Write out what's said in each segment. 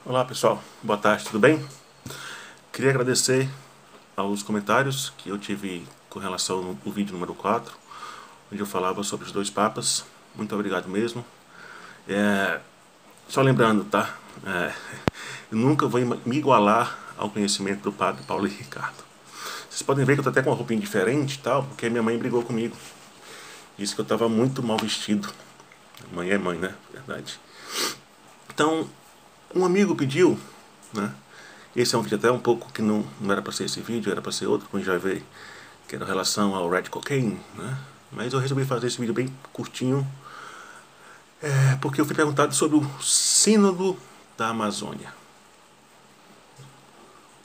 Olá pessoal, boa tarde, tudo bem? Queria agradecer aos comentários que eu tive com relação ao vídeo número 4, onde eu falava sobre os dois papas. Muito obrigado mesmo. Só lembrando, tá? Eu nunca vou me igualar ao conhecimento do padre Paulo e Ricardo. Vocês podem ver que eu tô até com uma roupinha diferente e tal, porque minha mãe brigou comigo. Disse que eu estava muito mal vestido. Mãe é mãe, né? Verdade. Então, um amigo pediu, né? Esse é um vídeo até um pouco que não era para ser esse vídeo, era para ser outro, como já veio, que era em relação ao Red Cocaine, né? Mas eu resolvi fazer esse vídeo bem curtinho, porque eu fui perguntado sobre o Sínodo da Amazônia.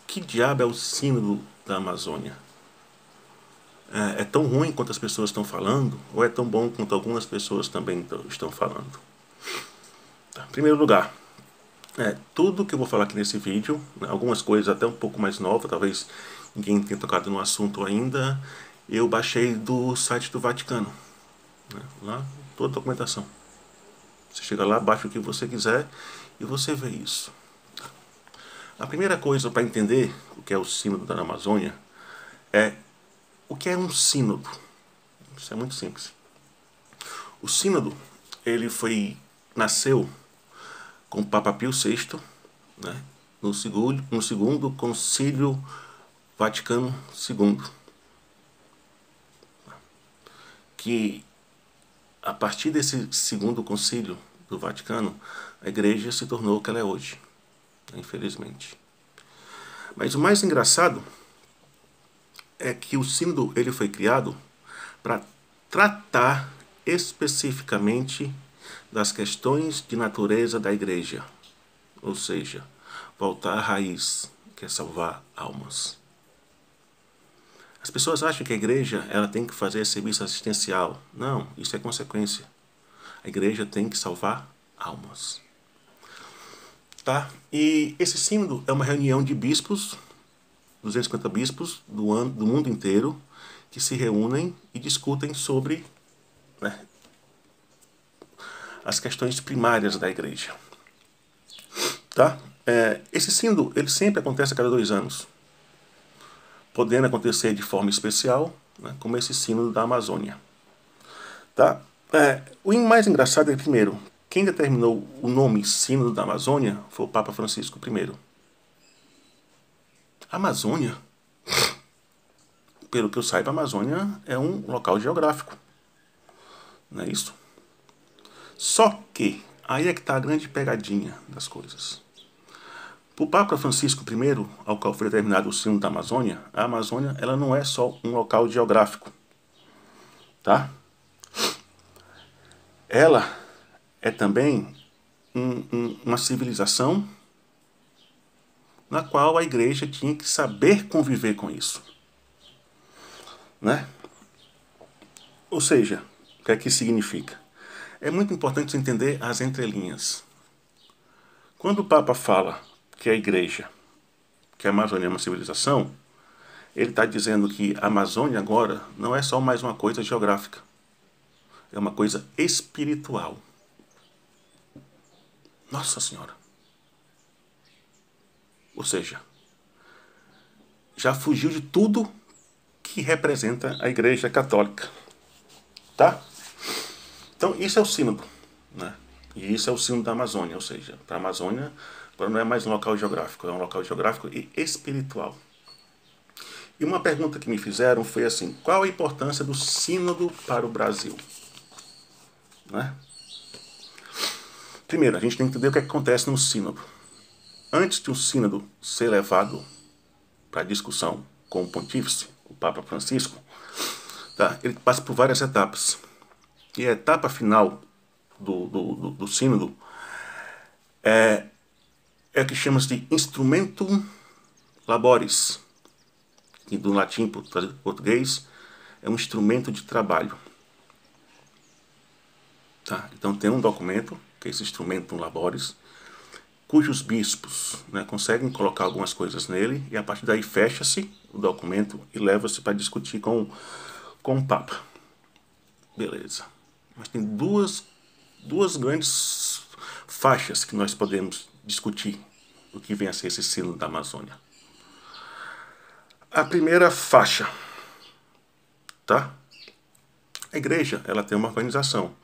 Que diabo é o Sínodo da Amazônia? É tão ruim quanto as pessoas estão falando, ou é tão bom quanto algumas pessoas também estão falando? Tá. Em primeiro lugar, tudo que eu vou falar aqui nesse vídeo, né, algumas coisas até um pouco mais novas, talvez ninguém tenha tocado no assunto ainda, eu baixei do site do Vaticano, né, lá toda a documentação. Você chega lá, baixa o que você quiser e você vê isso. A primeira coisa para entender o que é o Sínodo da Amazônia é o que é um sínodo. Isso é muito simples. O sínodo, ele nasceu com o Papa Pio VI, né, no segundo Concílio Vaticano II, que a partir desse segundo concílio do Vaticano, a igreja se tornou o que ela é hoje, infelizmente. Mas o mais engraçado é que o sínodo ele foi criado para tratar especificamente das questões de natureza da igreja, ou seja, voltar à raiz, que é salvar almas. As pessoas acham que a igreja ela tem que fazer serviço assistencial. Não, isso é consequência. A igreja tem que salvar almas. Tá? E esse sínodo é uma reunião de bispos, 250 bispos do mundo inteiro, que se reúnem e discutem sobre, né, as questões primárias da igreja. Tá? Esse sínodo ele sempre acontece a cada 2 anos, podendo acontecer de forma especial, né, como esse sínodo da Amazônia. Tá? O mais engraçado é, primeiro, quem determinou o nome Sínodo da Amazônia foi o Papa Francisco I. Amazônia? Pelo que eu saiba, a Amazônia é um local geográfico. Não é isso? Só que, aí é que está a grande pegadinha das coisas. Para o Papa Francisco I, ao qual foi determinado o Sínodo da Amazônia, a Amazônia ela não é só um local geográfico. Tá? Ela é também uma civilização na qual a igreja tinha que saber conviver com isso. Né? Ou seja, o que é que isso significa? É muito importante entender as entrelinhas. Quando o Papa fala que a igreja, que a Amazônia é uma civilização, ele está dizendo que a Amazônia agora não é só mais uma coisa geográfica, é uma coisa espiritual. Nossa Senhora! Ou seja, já fugiu de tudo que representa a Igreja Católica. Tá? Então, isso é o sínodo. Né? E isso é o sínodo da Amazônia. Ou seja, para a Amazônia agora não é mais um local geográfico, é um local geográfico e espiritual. E uma pergunta que me fizeram foi assim: qual a importância do sínodo para o Brasil? Né? Primeiro, a gente tem que entender o que acontece no sínodo. Antes de um sínodo ser levado para discussão com o pontífice, o Papa Francisco, tá? Ele passa por várias etapas. E a etapa final do sínodo é o que chama-se de instrumentum laboris, que do latim para o português é um instrumento de trabalho. Tá? Então tem um documento, que é esse instrumentum laboris, cujos bispos, né, conseguem colocar algumas coisas nele, e a partir daí fecha-se o documento e leva-se para discutir com o Papa. Beleza. Mas tem duas grandes faixas que nós podemos discutir o que vem a ser esse sínodo da Amazônia. A primeira faixa, tá? A igreja, ela tem uma organização,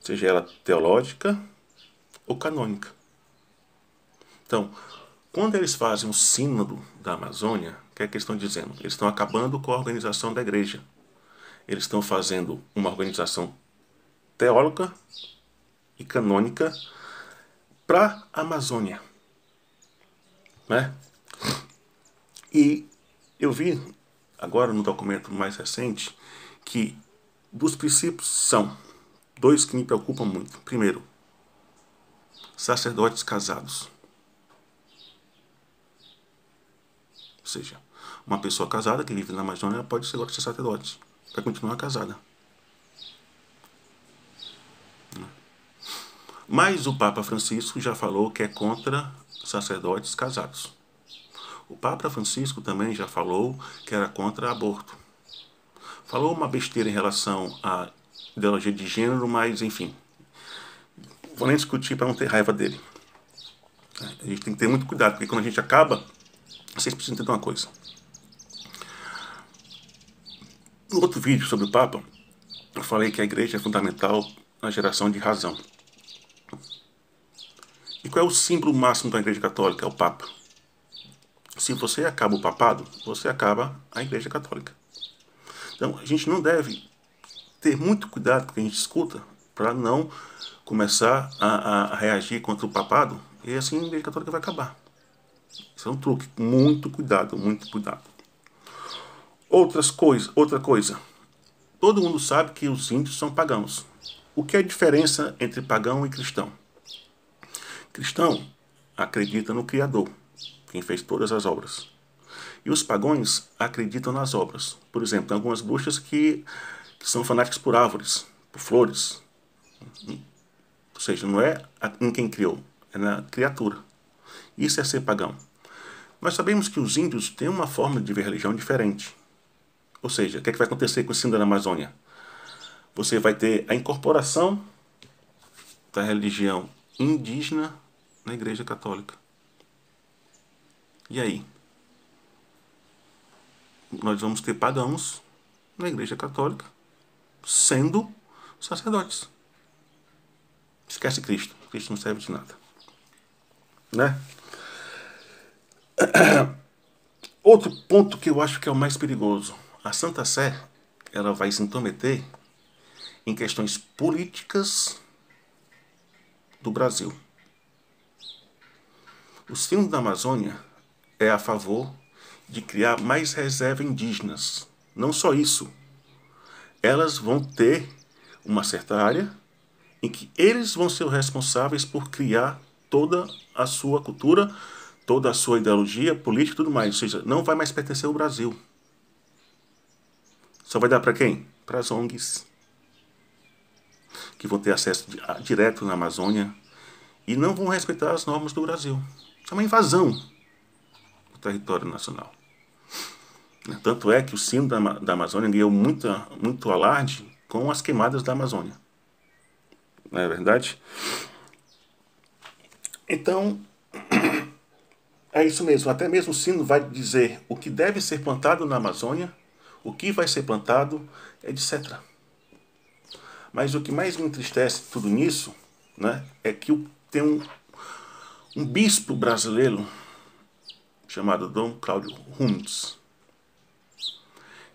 seja ela teológica ou canônica. Então, quando eles fazem o sínodo da Amazônia, o que é que eles estão dizendo? Eles estão acabando com a organização da igreja. Eles estão fazendo uma organização teóloga e canônica para a Amazônia, né? E eu vi agora no documento mais recente que dos princípios são dois que me preocupam muito. Primeiro, sacerdotes casados. Ou seja, uma pessoa casada que vive na Amazônia pode ser sacerdote, vai continuar casada. Mas o Papa Francisco já falou que é contra sacerdotes casados. O Papa Francisco também já falou que era contra aborto. Falou uma besteira em relação à ideologia de gênero, mas enfim. Vou nem discutir para não ter raiva dele. A gente tem que ter muito cuidado, porque quando a gente acaba, vocês precisam entender uma coisa. No outro vídeo sobre o Papa, eu falei que a igreja é fundamental na geração de razão. E qual é o símbolo máximo da igreja católica? É o Papa. Se você acaba o papado, você acaba a igreja católica. Então, a gente não deve ter muito cuidado com o que a gente escuta para não começar a reagir contra o papado e assim a igreja católica vai acabar. Isso é um truque. Muito cuidado, muito cuidado. Outra coisa. Todo mundo sabe que os índios são pagãos. O que é a diferença entre pagão e cristão? Cristão acredita no Criador, quem fez todas as obras. E os pagãos acreditam nas obras. Por exemplo, tem algumas bruxas que são fanáticas por árvores, por flores. Ou seja, não é em quem criou, é na criatura. Isso é ser pagão. Nós sabemos que os índios têm uma forma de ver religião diferente. Ou seja, o que é que vai acontecer com o sínodo da Amazônia? Você vai ter a incorporação da religião indígena na Igreja Católica. E aí? Nós vamos ter pagãos na Igreja Católica sendo sacerdotes. Esquece Cristo. Cristo não serve de nada. Né? Outro ponto que eu acho que é o mais perigoso. A Santa Sé, ela vai se intrometer em questões políticas do Brasil. O Sínodo da Amazônia é a favor de criar mais reservas indígenas. Não só isso. Elas vão ter uma certa área em que eles vão ser os responsáveis por criar toda a sua cultura, toda a sua ideologia política e tudo mais. Ou seja, não vai mais pertencer ao Brasil. Só vai dar para quem? Para as ONGs, que vão ter acesso direto na Amazônia e não vão respeitar as normas do Brasil. Isso é uma invasão do território nacional. Tanto é que o Sínodo da Amazônia ganhou muito alarde com as queimadas da Amazônia. Não é verdade? Então, é isso mesmo. Até mesmo o Sínodo vai dizer o que deve ser plantado na Amazônia, o que vai ser plantado, etc. Mas o que mais me entristece tudo nisso, né, é que tem um bispo brasileiro chamado Dom Cláudio Rumes,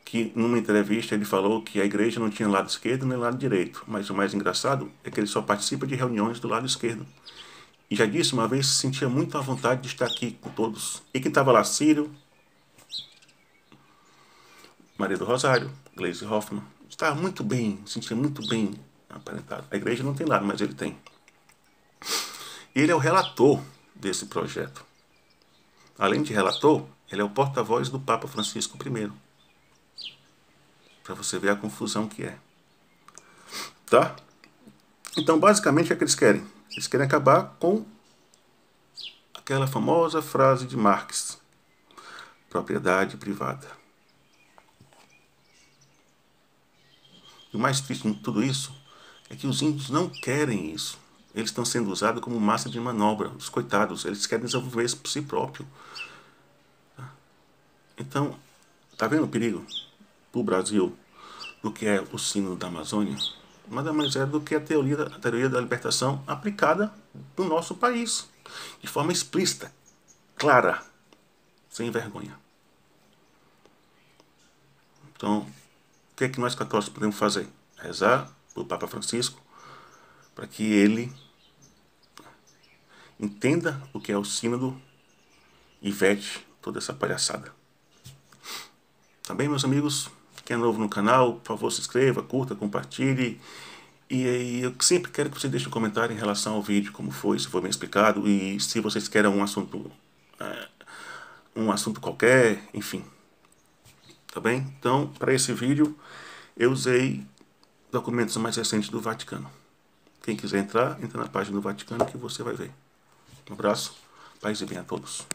que numa entrevista ele falou que a igreja não tinha lado esquerdo nem lado direito, mas o mais engraçado é que ele só participa de reuniões do lado esquerdo. E já disse uma vez que se sentia muito à vontade de estar aqui com todos. E quem estava lá? Círio, Maria do Rosário, Gleisi Hoffmann. Estava muito bem, sentia muito bem aparentado. A igreja não tem lado, mas ele tem. E ele é o relator desse projeto. Além de relator, ele é o porta-voz do Papa Francisco I. Para você ver a confusão que é. Tá? Então, basicamente, o que é que eles querem? Eles querem acabar com aquela famosa frase de Marx: propriedade privada. E o mais triste de tudo isso é que os índios não querem isso. Eles estão sendo usados como massa de manobra. Os coitados, eles querem desenvolver isso por si próprio. Então, tá vendo o perigo para o Brasil do que é o Sínodo da Amazônia? Nada mais é do que a teoria da libertação aplicada no nosso país, de forma explícita, clara, sem vergonha. Então, o que é que nós católicos podemos fazer? Rezar para o Papa Francisco, para que ele entenda o que é o sínodo e vete toda essa palhaçada. Tá bem, meus amigos? Quem é novo no canal, por favor, se inscreva, curta, compartilhe. E eu sempre quero que você deixe um comentário em relação ao vídeo, como foi, se foi bem explicado, e se vocês querem um assunto qualquer, enfim. Tá bem? Então, para esse vídeo, eu usei documentos mais recentes do Vaticano. Quem quiser entrar, entra na página do Vaticano que você vai ver. Um abraço, paz e bem a todos.